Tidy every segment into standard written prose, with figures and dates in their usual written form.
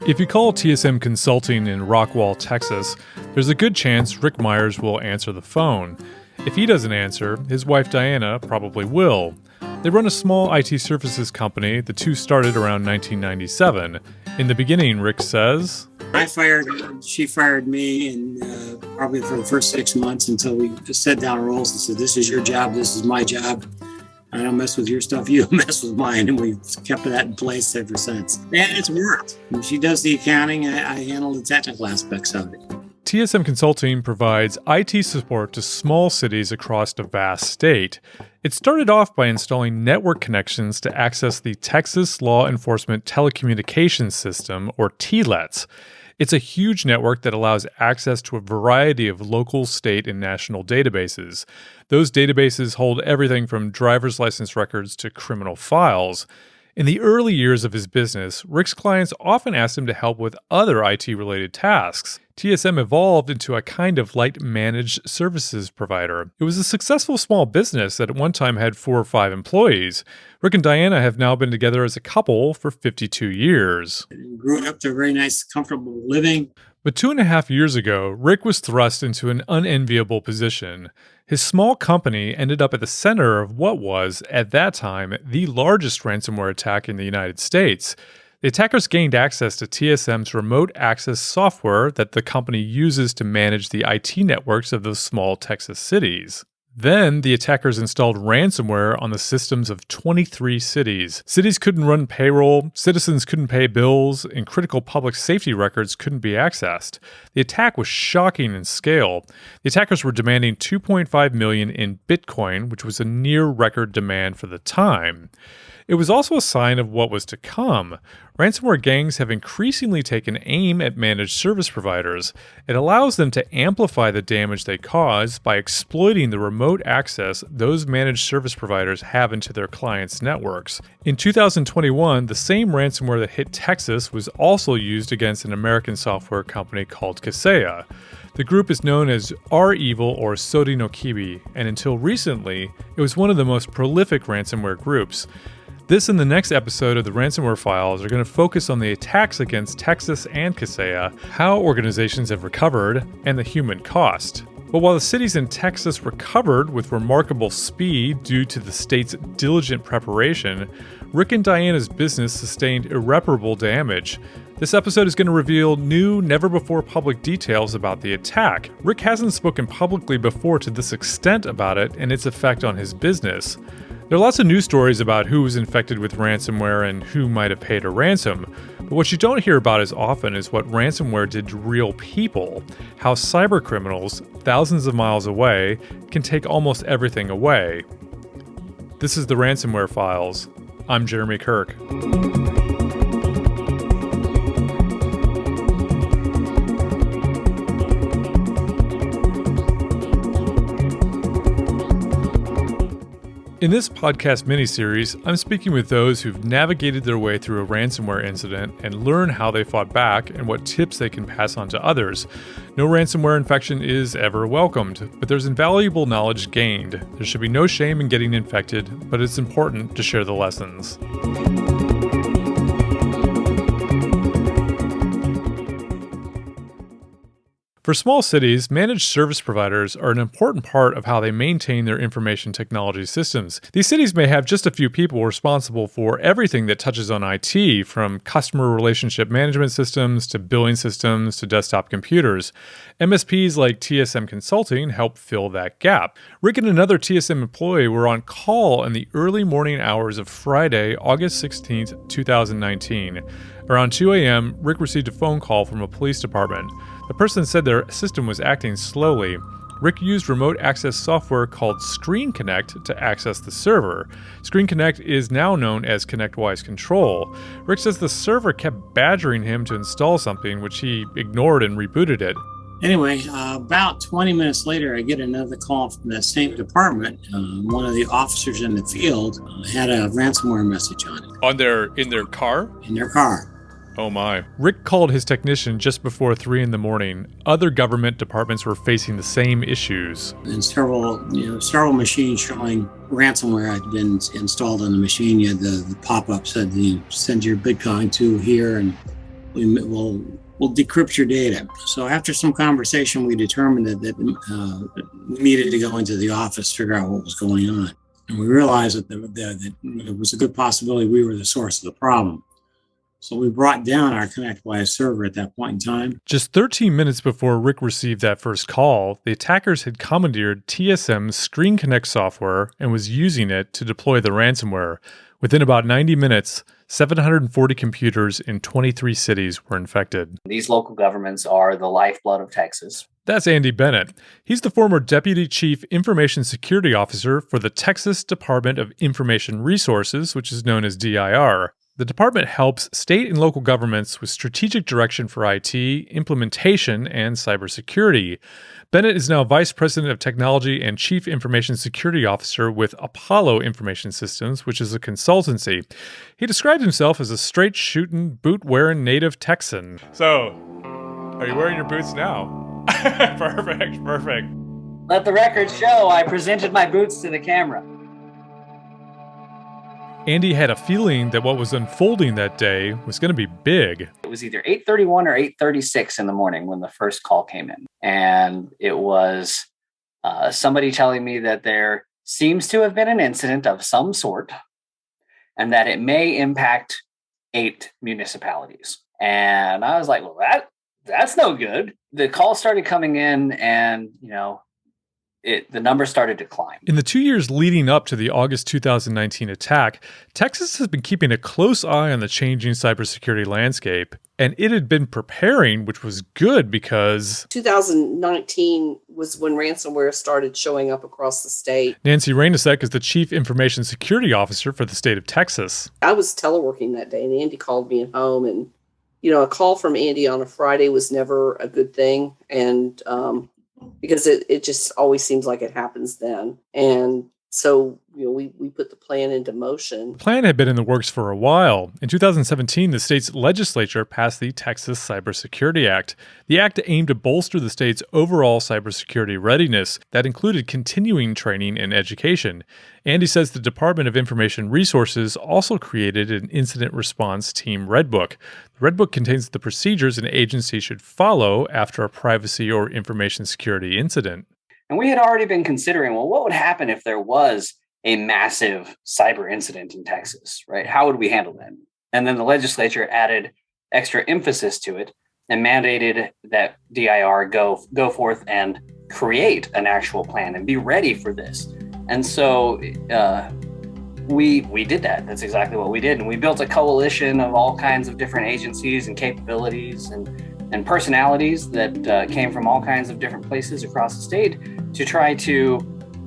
If you call Tsm Consulting in Rockwall, Texas, there's a good chance Rick Myers will answer the phone. If he doesn't answer, his wife Diana probably will. They run a small IT services company. The two started around 1997. In the beginning, Rick says, I fired her, she fired me, and probably for the first 6 months until we just set down roles and said, this is your job, this is my job. I don't mess with your stuff, you mess with mine. And we've kept that in place ever since. And it's worked. When she does the accounting, I handle the technical aspects of it. Tsm Consulting provides IT support to small cities across a vast state. It started off by installing network connections to access the Texas Law Enforcement Telecommunications System, or TLETS. It's a huge network that allows access to a variety of local, state, and national databases. Those databases hold everything from driver's license records to criminal files. In the early years of his business, Rick's clients often asked him to help with other IT-related tasks. TSM evolved into a kind of light managed services provider. It was a successful small business that at one time had 4 or 5 employees. Rick and Diana have now been together as a couple for 52 years. Grew up to a very nice, comfortable living. But 2.5 years ago, Rick was thrust into an unenviable position. His small company ended up at the center of what was, at that time, the largest ransomware attack in the United States. The attackers gained access to TSM's remote access software that the company uses to manage the IT networks of those small Texas cities. Then, the attackers installed ransomware on the systems of 23 cities. Cities couldn't run payroll, citizens couldn't pay bills, and critical public safety records couldn't be accessed. The attack was shocking in scale. The attackers were demanding $2.5 million in Bitcoin, which was a near-record demand for the time. It was also a sign of what was to come. Ransomware gangs have increasingly taken aim at managed service providers. It allows them to amplify the damage they cause by exploiting the remote access those managed service providers have into their clients' networks. In 2021, the same ransomware that hit Texas was also used against an American software company called Kaseya. The group is known as REvil or Sodinokibi, and until recently, it was one of the most prolific ransomware groups. This and the next episode of the Ransomware Files are going to focus on the attacks against Texas and Kaseya, how organizations have recovered, and the human cost. But while the cities in Texas recovered with remarkable speed due to the state's diligent preparation, Rick and Diana's business sustained irreparable damage. This episode is going to reveal new, never-before-public details about the attack. Rick hasn't spoken publicly before to this extent about it and its effect on his business. There are lots of news stories about who was infected with ransomware and who might have paid a ransom, but what you don't hear about as often is what ransomware did to real people, how cybercriminals, thousands of miles away, can take almost everything away. This is the Ransomware Files. I'm Jeremy Kirk. In this podcast miniseries, I'm speaking with those who've navigated their way through a ransomware incident and learn how they fought back and what tips they can pass on to others. No ransomware infection is ever welcomed, but there's invaluable knowledge gained. There should be no shame in getting infected, but it's important to share the lessons. For small cities, managed service providers are an important part of how they maintain their information technology systems. These cities may have just a few people responsible for everything that touches on IT, from customer relationship management systems to billing systems to desktop computers. MSPs like TSM Consulting help fill that gap. Rick and another TSM employee were on call in the early morning hours of Friday, August 16, 2019. Around 2 a.m., Rick received a phone call from a police department. The person said their system was acting slowly. Rick used remote access software called Screen Connect to access the server. Screen Connect is now known as ConnectWise Control. Rick says the server kept badgering him to install something, which he ignored and rebooted it. Anyway, about 20 minutes later, I get another call from that same department. One of the officers in the field had a ransomware message on it. In their car? In their car. Oh my. Rick called his technician just before 3 a.m. Other government departments were facing the same issues. And several machines showing ransomware had been installed on the machine. You had the pop-up said, send your Bitcoin to here, and we'll decrypt your data. So after some conversation, we determined that we needed to go into the office, figure out what was going on. And we realized that it was a good possibility we were the source of the problem. So we brought down our ConnectWise server at that point in time. Just 13 minutes before Rick received that first call, the attackers had commandeered TSM's Screen Connect software and was using it to deploy the ransomware. Within about 90 minutes, 740 computers in 23 cities were infected. These local governments are the lifeblood of Texas. That's Andy Bennett. He's the former Deputy Chief Information Security Officer for the Texas Department of Information Resources, which is known as DIR. The department helps state and local governments with strategic direction for IT, implementation, and cybersecurity. Bennett is now Vice President of Technology and Chief Information Security Officer with Apollo Information Systems, which is a consultancy. He described himself as a straight-shooting, boot-wearing native Texan. So, are you wearing your boots now? Perfect. Let the record show I presented my boots to the camera. Andy had a feeling that what was unfolding that day was going to be big. It was either 8:31 or 8:36 in the morning when the first call came in. And it was somebody telling me that there seems to have been an incident of some sort and that it may impact 8 municipalities. And I was like, well, that's no good. The call started coming in and, the numbers started to climb. In the 2 years leading up to the August 2019 attack, Texas has been keeping a close eye on the changing cybersecurity landscape, and it had been preparing, which was good because 2019 was when ransomware started showing up across the state. Nancy Rainosek is the Chief Information Security Officer for the state of Texas. I was teleworking that day, and Andy called me at home, and a call from Andy on a Friday was never a good thing, and because it just always seems like it happens then. And so, we put the plan into motion. The plan had been in the works for a while. In 2017, the state's legislature passed the Texas Cybersecurity Act. The act aimed to bolster the state's overall cybersecurity readiness. That included continuing training and education. Andy says the Department of Information Resources also created an incident response team Redbook. The Redbook contains the procedures an agency should follow after a privacy or information security incident. And we had already been considering, well, what would happen if there was a massive cyber incident in Texas, right? How would we handle that? And then the legislature added extra emphasis to it and mandated that DIR go forth and create an actual plan and be ready for this. And so we did that. That's exactly what we did. And we built a coalition of all kinds of different agencies and capabilities and personalities that came from all kinds of different places across the state to try to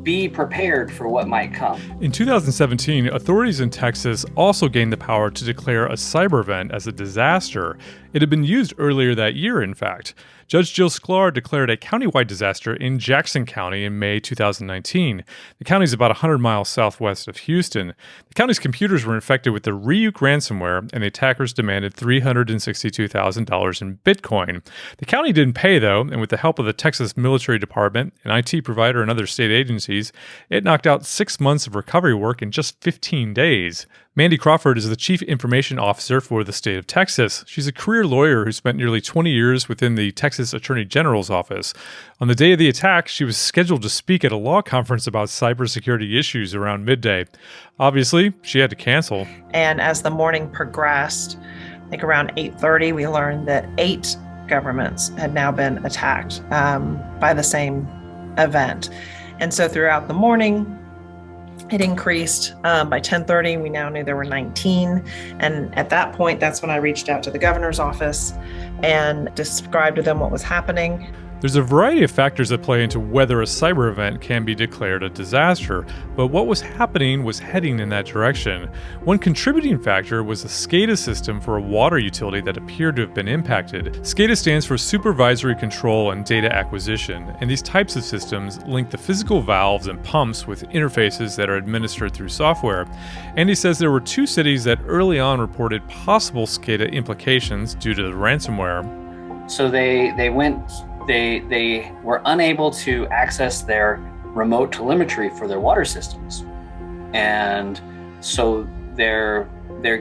be prepared for what might come. In 2017, authorities in Texas also gained the power to declare a cyber event as a disaster. It had been used earlier that year, in fact. Judge Jill Sklar declared a countywide disaster in Jackson County in May 2019. The county is about 100 miles southwest of Houston. The county's computers were infected with the REvil ransomware, and the attackers demanded $362,000 in Bitcoin. The county didn't pay, though, and with the help of the Texas Military Department, an IT provider, and other state agencies, it knocked out 6 months of recovery work in just 15 days. Mandy Crawford is the Chief Information Officer for the state of Texas. She's a career lawyer who spent nearly 20 years within the Texas Attorney General's office. On the day of the attack, she was scheduled to speak at a law conference about cybersecurity issues around midday. Obviously, she had to cancel. And as the morning progressed, I think around 8:30, we learned that 8 governments had now been attacked by the same event. And so throughout the morning, it increased. By 10:30, we now knew there were 19. And at that point, that's when I reached out to the governor's office and described to them what was happening. There's a variety of factors that play into whether a cyber event can be declared a disaster, but what was happening was heading in that direction. One contributing factor was the SCADA system for a water utility that appeared to have been impacted. SCADA stands for Supervisory Control and Data Acquisition, and these types of systems link the physical valves and pumps with interfaces that are administered through software. Andy says there were 2 cities that early on reported possible SCADA implications due to the ransomware. So they were unable to access their remote telemetry for their water systems. And so their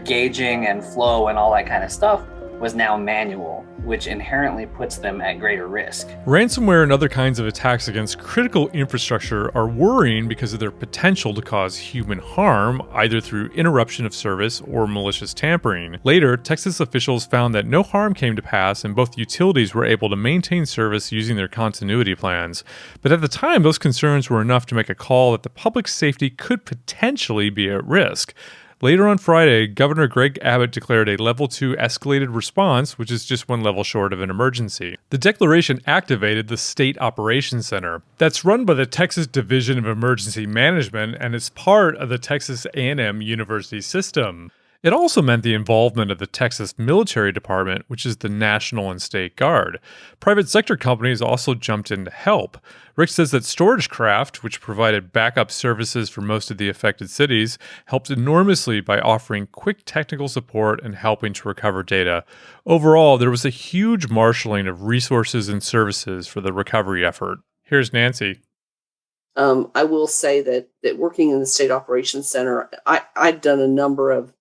gauging and flow and all that kind of stuff was now manual, which inherently puts them at greater risk. Ransomware and other kinds of attacks against critical infrastructure are worrying because of their potential to cause human harm, either through interruption of service or malicious tampering. Later, Texas officials found that no harm came to pass and both utilities were able to maintain service using their continuity plans. But at the time, those concerns were enough to make a call that the public safety could potentially be at risk. Later on Friday, Governor Greg Abbott declared a Level 2 escalated response, which is just one level short of an emergency. The declaration activated the State Operations Center. That's run by the Texas Division of Emergency Management and is part of the Texas A&M University system. It also meant the involvement of the Texas Military Department, which is the National and State Guard. Private sector companies also jumped in to help. Rick says that Storagecraft, which provided backup services for most of the affected cities, helped enormously by offering quick technical support and helping to recover data. Overall, there was a huge marshaling of resources and services for the recovery effort. Here's Nancy. I will say that working in the State Operations Center, I've done a number of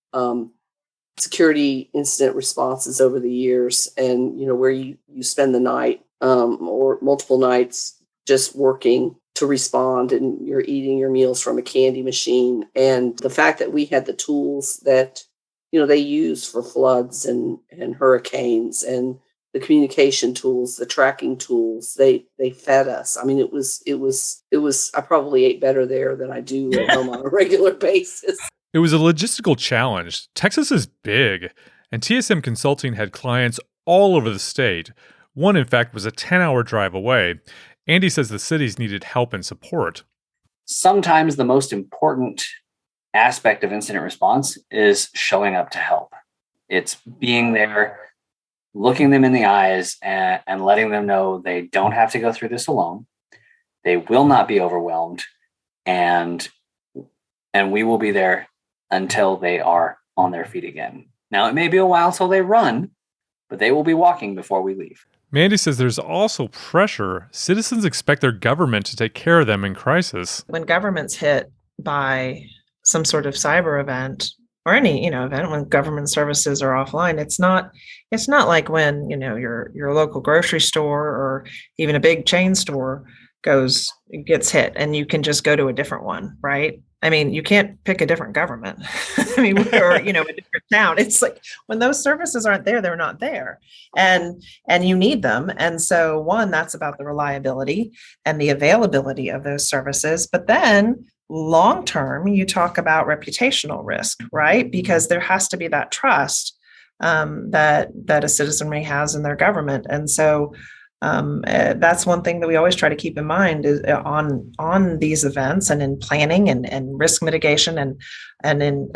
security incident responses over the years, and where you spend the night or multiple nights just working to respond, and you're eating your meals from a candy machine. And the fact that we had the tools that they use for floods and hurricanes, and the communication tools, the tracking tools, they fed us. I mean, it was I probably ate better there than I do at home on a regular basis. It was a logistical challenge. Texas is big, and TSM Consulting had clients all over the state. One, in fact, was a 10-hour drive away. Andy says the cities needed help and support. Sometimes the most important aspect of incident response is showing up to help. It's being there, looking them in the eyes, and letting them know they don't have to go through this alone. They will not be overwhelmed, and we will be there until they are on their feet again. Now, it may be a while till they run, but they will be walking before we leave. Mandy says there's also pressure. Citizens expect their government to take care of them in crisis. When government's hit by some sort of cyber event or any event when government services are offline, it's not like when your local grocery store or even a big chain store gets hit and you can just go to a different one, right? I mean, you can't pick a different government. I mean, or a different town. It's like when those services aren't there, they're not there, and you need them. And so, one, that's about the reliability and the availability of those services. But then, long term, you talk about reputational risk, right? Because there has to be that trust that a citizenry has in their government, and so. That's one thing that we always try to keep in mind is on these events and in planning and risk mitigation and in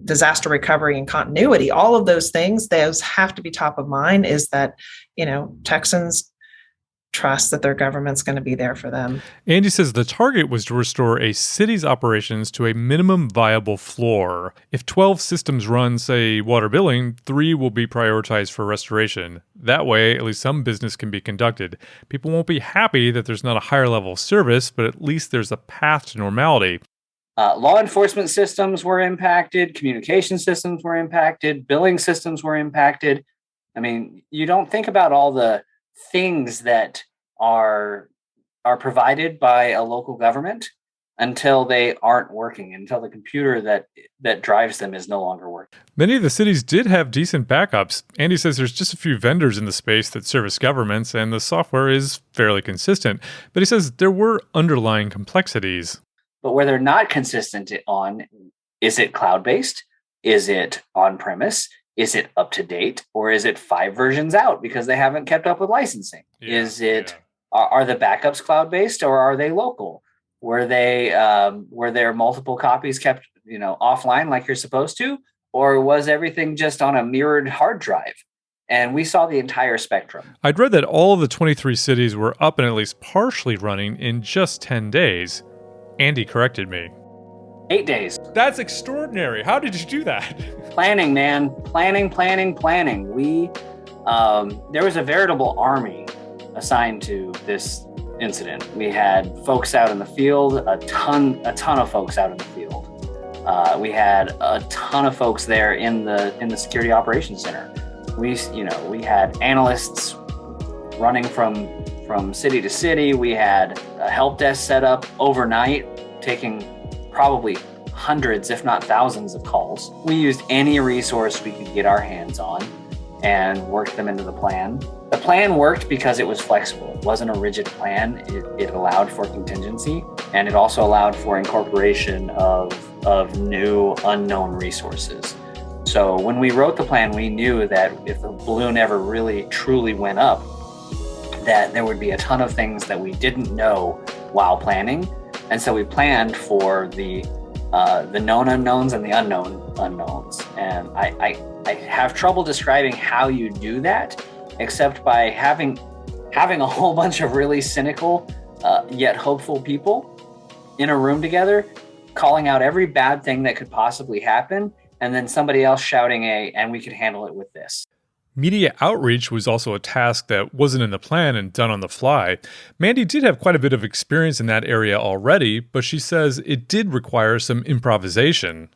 disaster recovery and continuity. All of those things, those have to be top of mind. Is that Texans trust that their government's going to be there for them. Andy says the target was to restore a city's operations to a minimum viable floor. If 12 systems run, say, water billing, 3 will be prioritized for restoration. That way, at least some business can be conducted. People won't be happy that there's not a higher level of service, but at least there's a path to normality. Law enforcement systems were impacted, communication systems were impacted, billing systems were impacted. I mean, you don't think about all the things that are provided by a local government until they aren't working, until the computer that drives them is no longer working. Many of the cities did have decent backups. Andy says there's just a few vendors in the space that service governments, and the software is fairly consistent. But he says there were underlying complexities. But where they're not consistent on, is it cloud-based? Is it on-premise? Is it up to date, or is it 5 versions out because they haven't kept up with licensing? Are the backups cloud-based, or are they local? Were there multiple copies kept, offline like you're supposed to, or was everything just on a mirrored hard drive? And we saw the entire spectrum. I'd read that all of the 23 cities were up and at least partially running in just 10 days. Andy corrected me. 8 days. That's extraordinary. How did you do that? Planning, man. Planning. We, there was a veritable army assigned to this incident. We had folks out in the field, a ton of folks out in the field. We had a ton of folks there in the Security Operations Center. We had analysts running from city to city. We had a help desk set up overnight, taking probably hundreds, if not thousands of calls. We used any resource we could get our hands on and worked them into the plan. The plan worked because it was flexible. It wasn't a rigid plan. It allowed for contingency, and it also allowed for incorporation of new unknown resources. So when we wrote the plan, we knew that if the balloon ever really truly went up, that there would be a ton of things that we didn't know while planning. And so we planned for the known unknowns and the unknown unknowns. And I have trouble describing how you do that, except by having a whole bunch of really cynical yet hopeful people in a room together, calling out every bad thing that could possibly happen, and then somebody else shouting and we could handle it with this. Media outreach was also a task that wasn't in the plan and done on the fly. Mandy did have quite a bit of experience in that area already, but she says it did require some improvisation.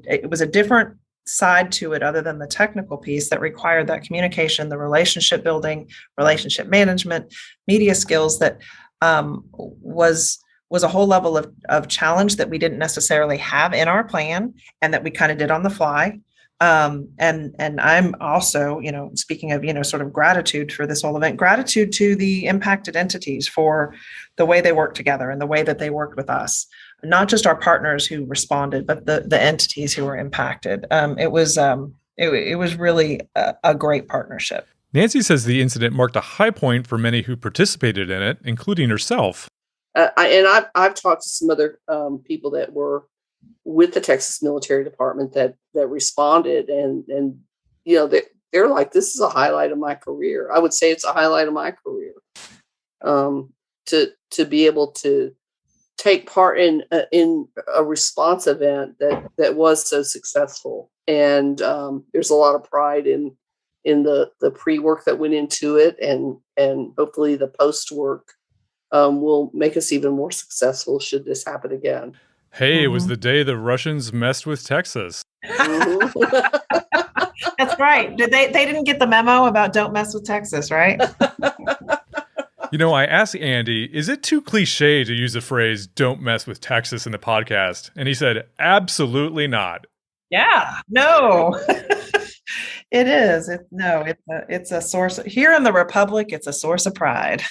It was a different side to it other than the technical piece that required that communication, the relationship building, relationship management, media skills that was a whole level of challenge that we didn't necessarily have in our plan and that we kind of did on the fly. And I'm also, speaking of, sort of gratitude for this whole event, gratitude to the impacted entities for the way they worked together and the way that they worked with us, not just our partners who responded, but the entities who were impacted. It was really a great partnership. Nancy says the incident marked a high point for many who participated in it, including herself. I've talked to some other people that were with the Texas Military Department that responded, and they're like, this is a highlight of my career. I would say it's a highlight of my career. To be able to take part in a response event that was so successful, and there's a lot of pride in the pre-work that went into it, and hopefully the post-work will make us even more successful should this happen again. Hey, It was the day the Russians messed with Texas. That's right. They didn't get the memo about don't mess with Texas, right? I asked Andy, is it too cliche to use the phrase don't mess with Texas in the podcast? And he said, absolutely not. Yeah, no. It is. It's a source here in the Republic. It's a source of pride.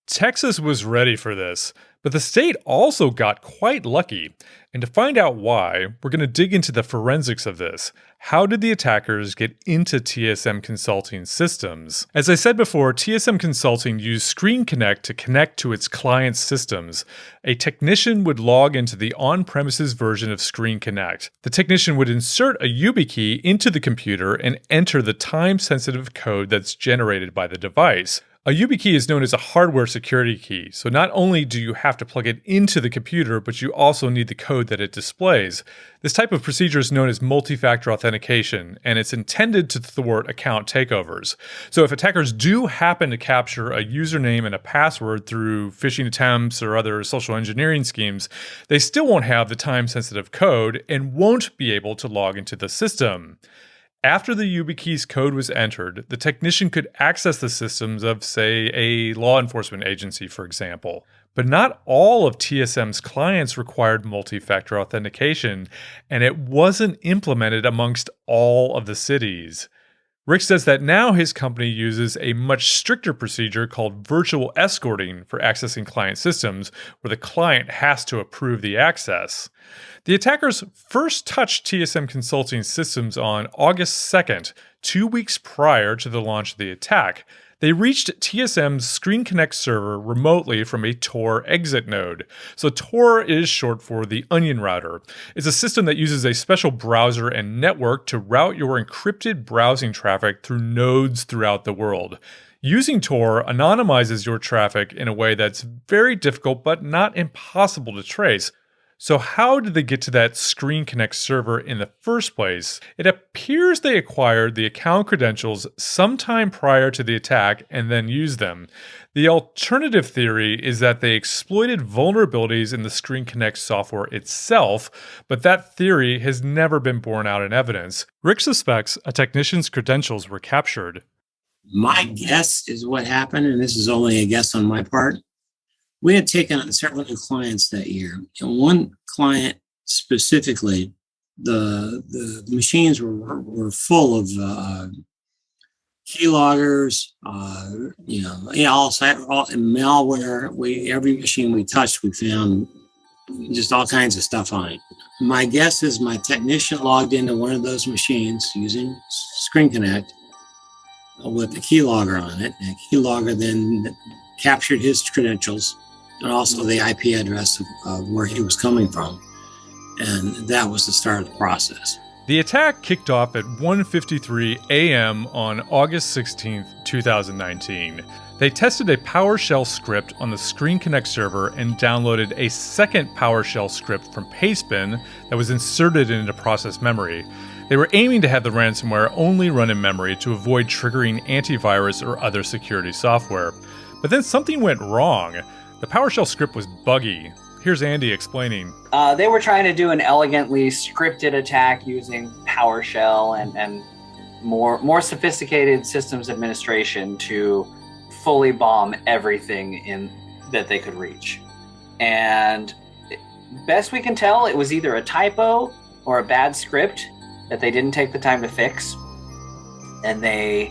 Texas was ready for this, but the state also got quite lucky. And to find out why, we're going to dig into the forensics of this. How did the attackers get into Tsm Consulting Systems? As I said before, Tsm Consulting used Screen Connect to connect to its client's systems. A technician would log into the on-premises version of Screen Connect. The technician would insert a YubiKey into the computer and enter the time-sensitive code that's generated by the device. A YubiKey is known as a hardware security key, so not only do you have to plug it into the computer, but you also need the code that it displays. This type of procedure is known as multi-factor authentication, and it's intended to thwart account takeovers. So if attackers do happen to capture a username and a password through phishing attempts or other social engineering schemes, they still won't have the time-sensitive code and won't be able to log into the system. After the YubiKey's code was entered, the technician could access the systems of, say, a law enforcement agency, for example. But not all of TSM's clients required multi-factor authentication, and it wasn't implemented amongst all of the cities. Rick says that now his company uses a much stricter procedure called virtual escorting for accessing client systems, where the client has to approve the access. The attackers first touched TSM Consulting Systems on August 2nd, 2 weeks prior to the launch of the attack. They reached TSM's Screen Connect server remotely from a Tor exit node. So Tor is short for the Onion Router. It's a system that uses a special browser and network to route your encrypted browsing traffic through nodes throughout the world. Using Tor anonymizes your traffic in a way that's very difficult but not impossible to trace. So how did they get to that Screen Connect server in the first place? It appears they acquired the account credentials sometime prior to the attack and then used them. The alternative theory is that they exploited vulnerabilities in the Screen Connect software itself, but that theory has never been borne out in evidence. Rick suspects a technician's credentials were captured. My guess is what happened, and this is only a guess on my part. We had taken on several new clients that year. And one client specifically, the machines were full of keyloggers, all malware. Every machine we touched, we found just all kinds of stuff on it. My guess is my technician logged into one of those machines using Screen Connect with a keylogger on it. And a keylogger then captured his credentials and also the IP address of where he was coming from. And that was the start of the process. The attack kicked off at 1:53 a.m. on August 16, 2019. They tested a PowerShell script on the Screen Connect server and downloaded a second PowerShell script from Pastebin that was inserted into process memory. They were aiming to have the ransomware only run in memory to avoid triggering antivirus or other security software. But then something went wrong. The PowerShell script was buggy. Here's Andy explaining. They were trying to do an elegantly scripted attack using PowerShell and more sophisticated systems administration to fully bomb everything that they could reach. And best we can tell, it was either a typo or a bad script that they didn't take the time to fix. And they,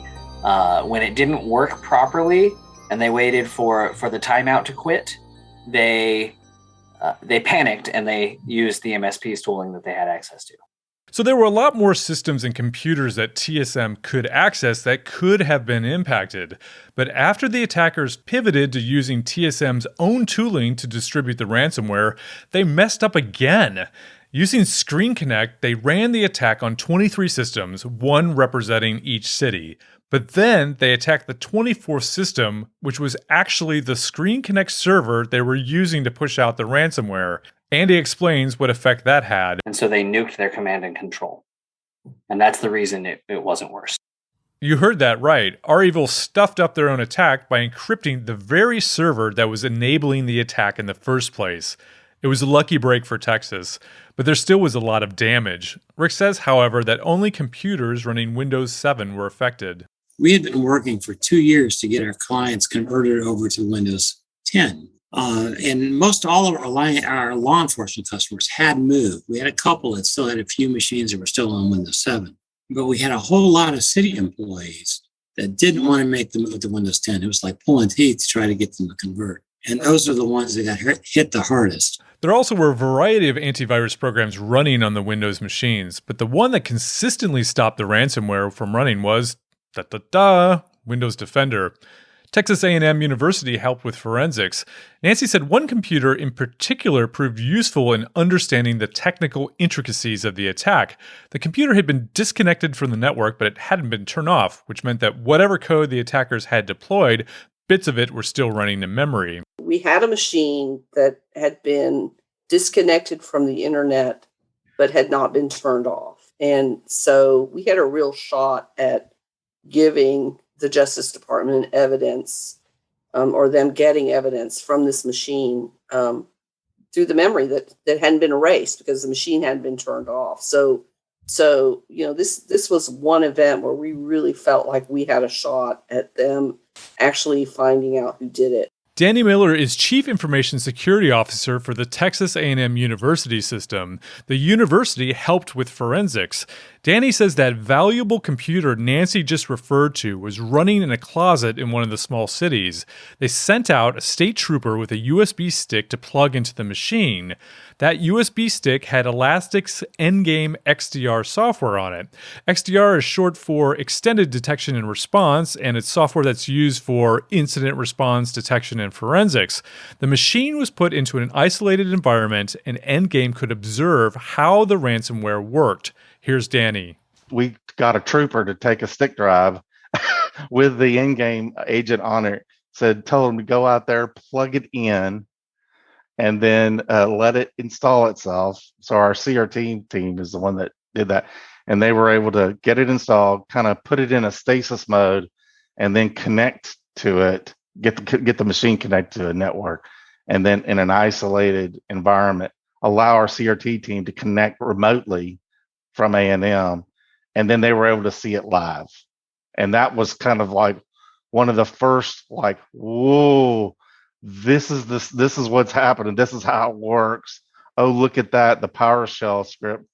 when it didn't work properly, and they waited for the timeout to quit, they panicked and they used the MSP's tooling that they had access to. So there were a lot more systems and computers that TSM could access that could have been impacted. But after the attackers pivoted to using TSM's own tooling to distribute the ransomware, they messed up again. Using Screen Connect, they ran the attack on 23 systems, one representing each city. But then they attacked the 24th system, which was actually the Screen Connect server they were using to push out the ransomware. Andy explains what effect that had. And so they nuked their command and control. And that's the reason it wasn't worse. You heard that right. REvil stuffed up their own attack by encrypting the very server that was enabling the attack in the first place. It was a lucky break for Texas, but there still was a lot of damage. Rick says, however, that only computers running Windows 7 were affected. We had been working for 2 years to get our clients converted over to Windows 10. And most all of our law enforcement customers had moved. We had a couple that still had a few machines that were still on Windows 7. But we had a whole lot of city employees that didn't want to make the move to Windows 10. It was like pulling teeth to try to get them to convert. And those are the ones that got hit the hardest. There also were a variety of antivirus programs running on the Windows machines, but the one that consistently stopped the ransomware from running was Windows Defender. Texas A&M University helped with forensics. Nancy said one computer in particular proved useful in understanding the technical intricacies of the attack. The computer had been disconnected from the network, but it hadn't been turned off, which meant that whatever code the attackers had deployed, bits of it were still running in memory. We had a machine that had been disconnected from the internet, but had not been turned off. And so we had a real shot at giving the Justice Department evidence, or them getting evidence from this machine through the memory that hadn't been erased because the machine hadn't been turned off. So this was one event where we really felt like we had a shot at them actually finding out who did it. Danny Miller is Chief Information Security Officer for the Texas A&M University system. The university helped with forensics. Danny says that valuable computer Nancy just referred to was running in a closet in one of the small cities. They sent out a state trooper with a USB stick to plug into the machine. That USB stick had Elastic's Endgame XDR software on it. XDR is short for Extended Detection and Response, and it's software that's used for incident response, detection, and forensics. The machine was put into an isolated environment, and Endgame could observe how the ransomware worked. Here's Danny. We got a trooper to take a stick drive with the Endgame agent on it. Told him to go out there, plug it in, and then let it install itself. So our CRT team is the one that did that, and they were able to get it installed, kind of put it in a stasis mode, and then connect to it, get the machine connected to a network, and then in an isolated environment, allow our CRT team to connect remotely from A&M, and then they were able to see it live. And that was kind of like one of the first, like, whoa, this is what's happening. This is how it works. Oh, look at that. The PowerShell script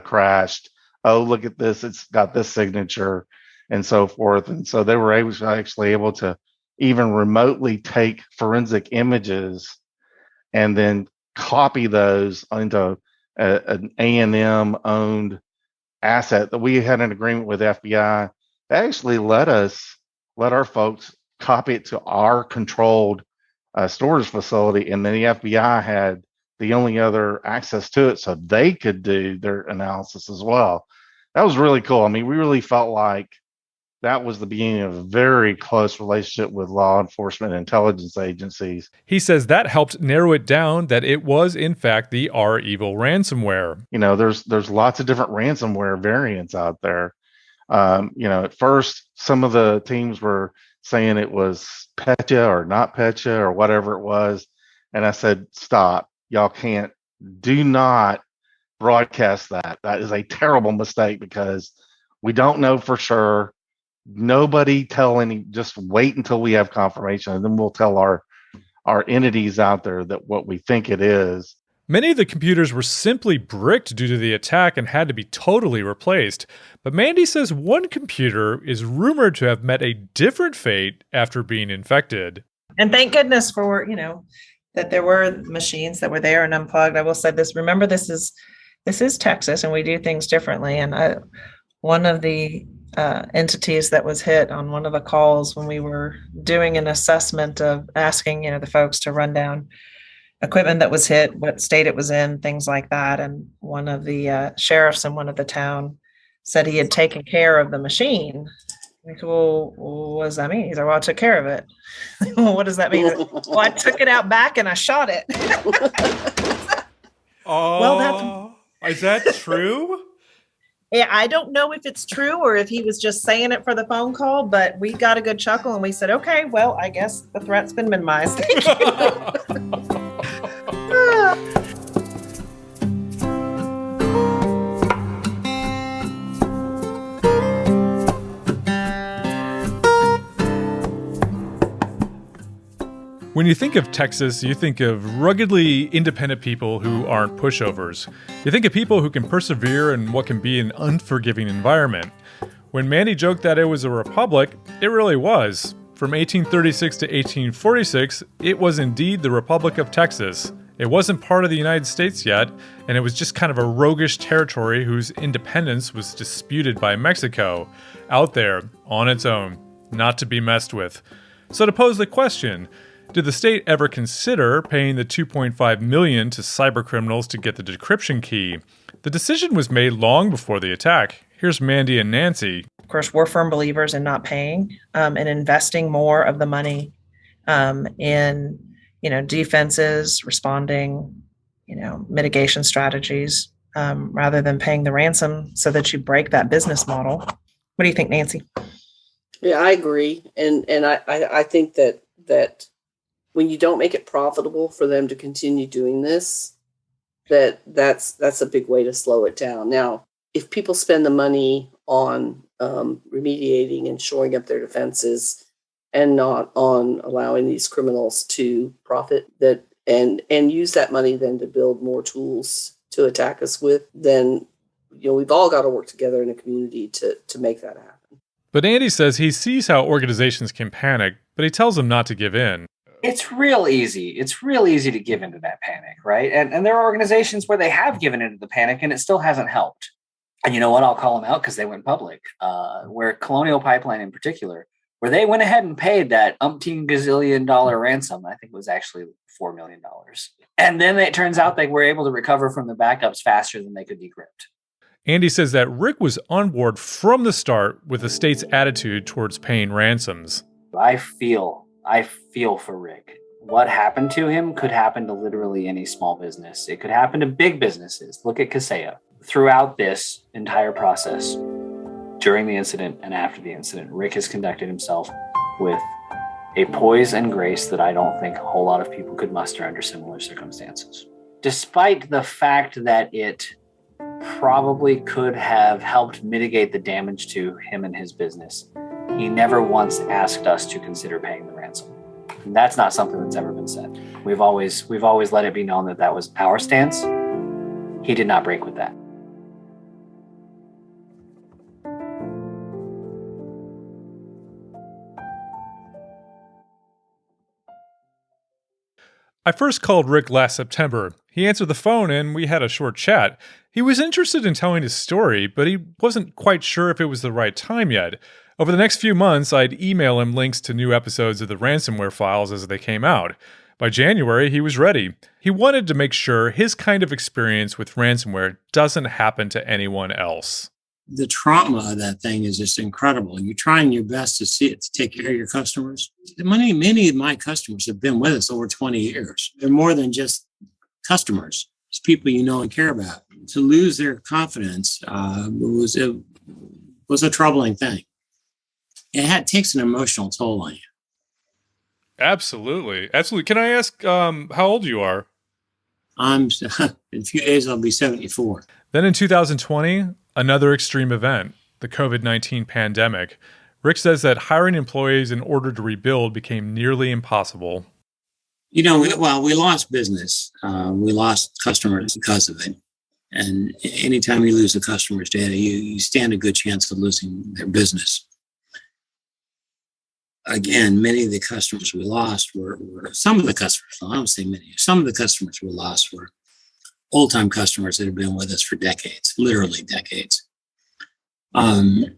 crashed. Oh, look at this. It's got this signature and so forth. And so they were actually able to even remotely take forensic images and then copy those into an A&M owned asset that we had an agreement with FBI. They actually let our folks copy it to our controlled storage facility, and then the FBI had the only other access to it, so they could do their analysis as well. That was really cool. I mean, we really felt like that was the beginning of a very close relationship with law enforcement and intelligence agencies. He says that helped narrow it down that it was, in fact, the REvil ransomware. You know, there's lots of different ransomware variants out there. You know, at first, some of the teams were saying it was Petya or not Petya or whatever it was. And I said, stop. Y'all do not broadcast that. That is a terrible mistake because we don't know for sure. Nobody just wait until we have confirmation, and then we'll tell our entities out there that what we think it is. Many of the computers were simply bricked due to the attack and had to be totally replaced. But Mandy says one computer is rumored to have met a different fate after being infected. And thank goodness for, that there were machines that were there and unplugged. I will say this, remember this is Texas and we do things differently. And one of the entities that was hit on one of the calls when we were doing an assessment of asking, the folks to run down equipment that was hit, what state it was in, things like that. And one of the sheriffs in one of the town said he had taken care of the machine. I said, well, what does that mean? He said, well, I took care of it. Well, what does that mean? Well, I took it out back and I shot it. Oh, is that true? Yeah, I don't know if it's true or if he was just saying it for the phone call, but we got a good chuckle and we said, okay, well, I guess the threat's been minimized. Thank you. When you think of Texas, you think of ruggedly independent people who aren't pushovers. You think of people who can persevere in what can be an unforgiving environment. When Mandy joked that it was a republic, it really was. From 1836 to 1846, it was indeed the Republic of Texas. It wasn't part of the United States yet, and it was just kind of a roguish territory whose independence was disputed by Mexico, out there, on its own, not to be messed with. So to pose the question, did the state ever consider paying the $2.5 million to cybercriminals to get the decryption key? The decision was made long before the attack. Here's Mandy and Nancy. Of course, we're firm believers in not paying and investing more of the money in, defenses, responding, mitigation strategies, rather than paying the ransom so that you break that business model. What do you think, Nancy? Yeah, I agree. And I think that when you don't make it profitable for them to continue doing this, that's a big way to slow it down. Now, if people spend the money on remediating and shoring up their defenses and not on allowing these criminals to profit that and use that money then to build more tools to attack us with, then we've all got to work together in a community to make that happen. But Andy says he sees how organizations can panic, but he tells them not to give in. It's real easy. It's real easy to give into that panic, right? And there are organizations where they have given into the panic and it still hasn't helped. And you know what? I'll call them out because they went public. Where Colonial Pipeline in particular, where they went ahead and paid that umpteen gazillion dollar ransom, I think it was actually $4 million. And then it turns out they were able to recover from the backups faster than they could decrypt. Andy says that Rick was on board from the start with the state's attitude towards paying ransoms. I feel for Rick. what happened to him could happen to literally any small business. It could happen to big businesses. Look at Kaseya. Throughout this entire process, during the incident and after the incident, Rick has conducted himself with a poise and grace that I don't think a whole lot of people could muster under similar circumstances. Despite the fact that it probably could have helped mitigate the damage to him and his business, he never once asked us to consider paying the ransom. And that's not something that's ever been said. We've always let it be known that that was our stance. He did not break with that. I first called Rick last September. He answered the phone and we had a short chat. He was interested in telling his story, but he wasn't quite sure if it was the right time yet. Over the next few months, I'd email him links to new episodes of the Ransomware Files as they came out. By January, he was ready. He wanted to make sure his kind of experience with ransomware doesn't happen to anyone else. The trauma of that thing is just incredible. You're trying your best to see it, to take care of your customers. Many of my customers have been with us over 20 years. They're more than just customers. It's people you know and care about. To lose their confidence was a troubling thing. It takes an emotional toll on you. Absolutely. Can I ask how old you are? In a few days, I'll be 74. Then in 2020, another extreme event, the COVID-19 pandemic. Rick says that hiring employees in order to rebuild became nearly impossible. We lost business. We lost customers because of it. And anytime you lose a customer's data, you stand a good chance of losing their business. Again, many of the customers we lost were some of the customers, I don't say many, some of the customers we lost were old-time customers that have been with us for decades, literally decades. And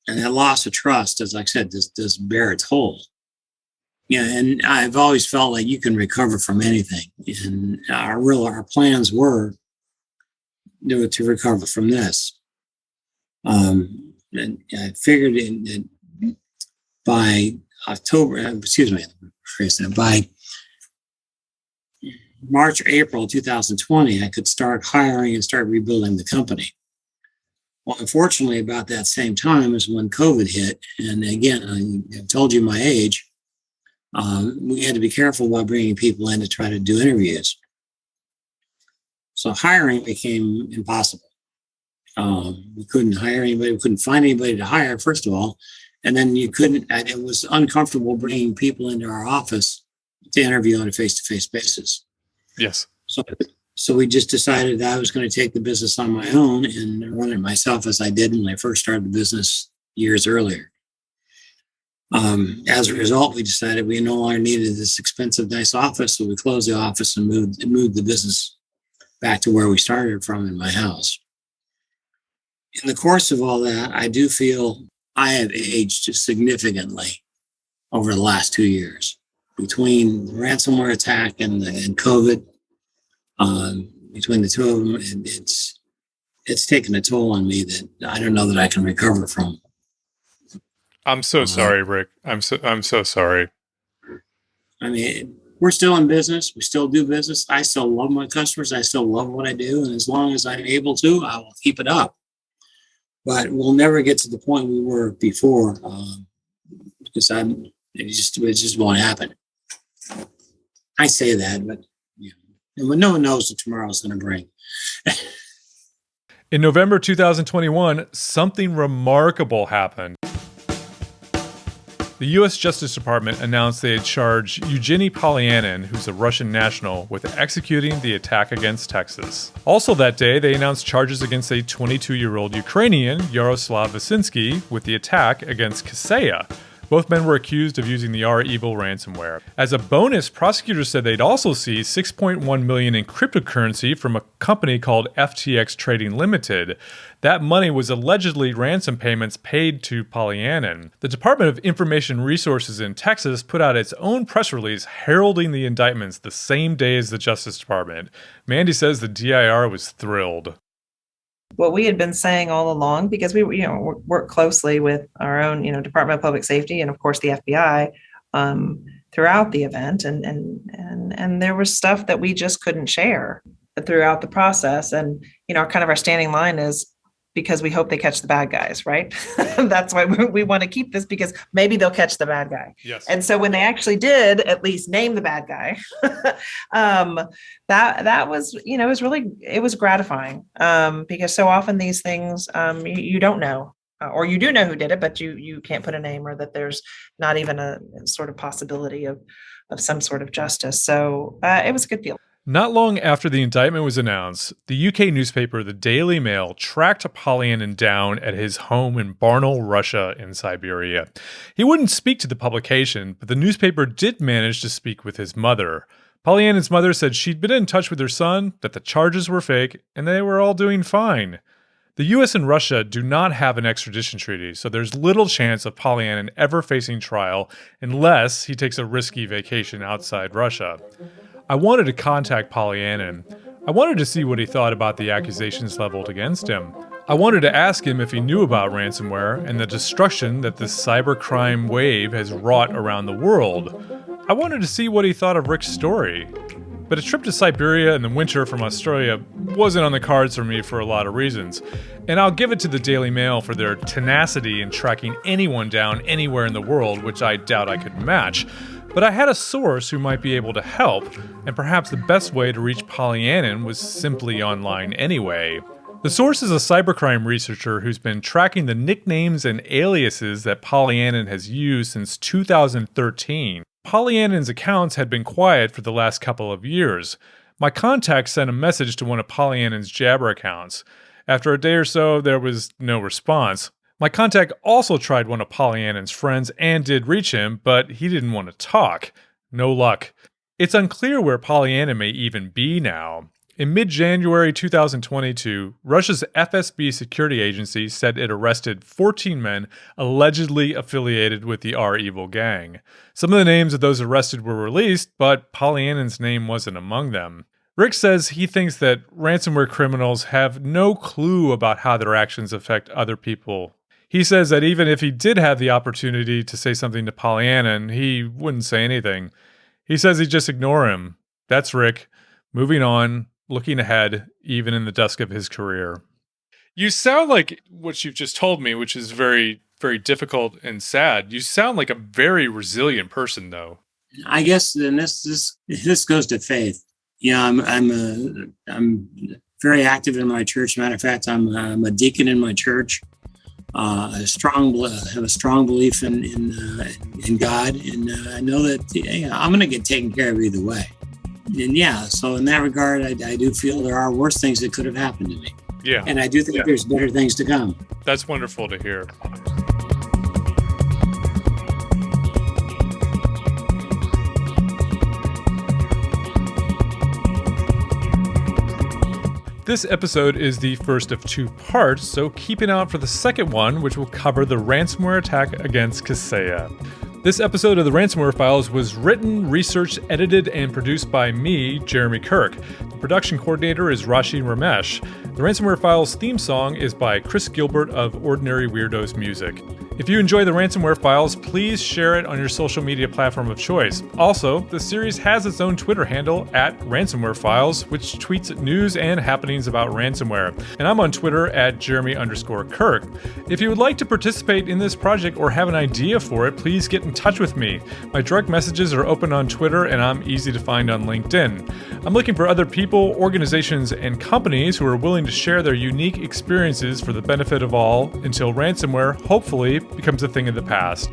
that loss of trust, as I said, does bear its toll. And I've always felt like you can recover from anything. And our plans were to recover from this. And I figured by by March, April 2020, I could start hiring and start rebuilding the company. Well, unfortunately, about that same time is when COVID hit. And again, I told you my age. We had to be careful while bringing people in to try to do interviews. So hiring became impossible. We couldn't hire anybody. We couldn't find anybody to hire, first of all. And then it was uncomfortable bringing people into our office to interview on a face-to-face basis. Yes. So we just decided that I was going to take the business on my own and run it myself as I did when I first started the business years earlier. As a result, we decided we no longer needed this expensive, nice office, so we closed the office and moved the business back to where we started from in my house. In the course of all that, I do feel I have aged significantly over the last 2 years. Between the ransomware attack and COVID, between the two of them, it's taken a toll on me that I don't know that I can recover from. I'm so sorry, Rick. I'm so sorry. I mean, we're still in business. We still do business. I still love my customers. I still love what I do. And as long as I'm able to, I will keep it up. But we'll never get to the point we were before because it just won't happen. I say that, but no one knows what tomorrow's going to bring. In November 2021, something remarkable happened. The U.S. Justice Department announced they had charged Evgeny Polyanin, who's a Russian national, with executing the attack against Texas. Also that day, they announced charges against a 22-year-old Ukrainian, Yaroslav Vysynsky, with the attack against Kaseya. Both men were accused of using the REvil ransomware. As a bonus, prosecutors said they'd also seized $6.1 million in cryptocurrency from a company called FTX Trading Limited. That money was allegedly ransom payments paid to Polyanin. The Department of Information Resources in Texas put out its own press release heralding the indictments the same day as the Justice Department. Mandy says the DIR was thrilled. What we had been saying all along, because we work closely with our own, Department of Public Safety and of course the FBI throughout the event, and there was stuff that we just couldn't share throughout the process. And kind of our standing line is, because we hope they catch the bad guys, right? That's why we want to keep this, because maybe they'll catch the bad guy. Yes. And so when they actually did at least name the bad guy, that was, it was gratifying, because so often these things, you don't know, or you do know who did it, but you can't put a name, or that there's not even a sort of possibility of some sort of justice. So it was a good deal. Not long after the indictment was announced, the UK newspaper The Daily Mail tracked Pollyannan down at his home in Barnaul, Russia in Siberia. He wouldn't speak to the publication, but the newspaper did manage to speak with his mother. Pollyanna's mother said she'd been in touch with her son, that the charges were fake, and they were all doing fine. The US and Russia do not have an extradition treaty, so there's little chance of Pollyannan ever facing trial unless he takes a risky vacation outside Russia. I wanted to contact Pollyannan. I wanted to see what he thought about the accusations leveled against him. I wanted to ask him if he knew about ransomware and the destruction that this cybercrime wave has wrought around the world. I wanted to see what he thought of Rick's story. But a trip to Siberia in the winter from Australia wasn't on the cards for me for a lot of reasons. And I'll give it to the Daily Mail for their tenacity in tracking anyone down anywhere in the world, which I doubt I could match. But I had a source who might be able to help, and perhaps the best way to reach Pollyannan was simply online anyway. The source is a cybercrime researcher who's been tracking the nicknames and aliases that Pollyannan has used since 2013. Pollyannan's accounts had been quiet for the last couple of years. My contact sent a message to one of Pollyanan's Jabber accounts. After a day or so, there was no response. My contact also tried one of Pollyanan's friends and did reach him, but he didn't want to talk. No luck. It's unclear where Pollyannan may even be now. In mid-January 2022, Russia's FSB security agency said it arrested 14 men allegedly affiliated with the REvil gang. Some of the names of those arrested were released, but Pollyanan's name wasn't among them. Rick says he thinks that ransomware criminals have no clue about how their actions affect other people. He says that even if he did have the opportunity to say something to Pollyannan, he wouldn't say anything. He says he'd just ignore him. That's Rick, moving on, looking ahead, even in the dusk of his career. You sound like what you've just told me, which is very, very difficult and sad. You sound like a very resilient person, though. I guess then this goes to faith. I'm very active in my church. Matter of fact, I'm a deacon in my church. I have a strong belief in God, and I know that I'm going to get taken care of either way. And so in that regard, I do feel there are worse things that could have happened to me. Yeah. And I do think there's better things to come. That's wonderful to hear. This episode is the first of two parts, so keep an eye out for the second one, which will cover the ransomware attack against Kaseya. This episode of the Ransomware Files was written, researched, edited, and produced by me, Jeremy Kirk. The production coordinator is Rasheen Ramesh. The Ransomware Files theme song is by Chris Gilbert of Ordinary Weirdos Music. If you enjoy the Ransomware Files, please share it on your social media platform of choice. Also, the series has its own Twitter handle at Ransomware Files, which tweets news and happenings about ransomware. And I'm on Twitter at Jeremy_Kirk. If you would like to participate in this project or have an idea for it, please get in touch with me. My direct messages are open on Twitter, and I'm easy to find on LinkedIn. I'm looking for other people, organizations, and companies who are willing to share their unique experiences for the benefit of all until ransomware, hopefully, becomes a thing of the past.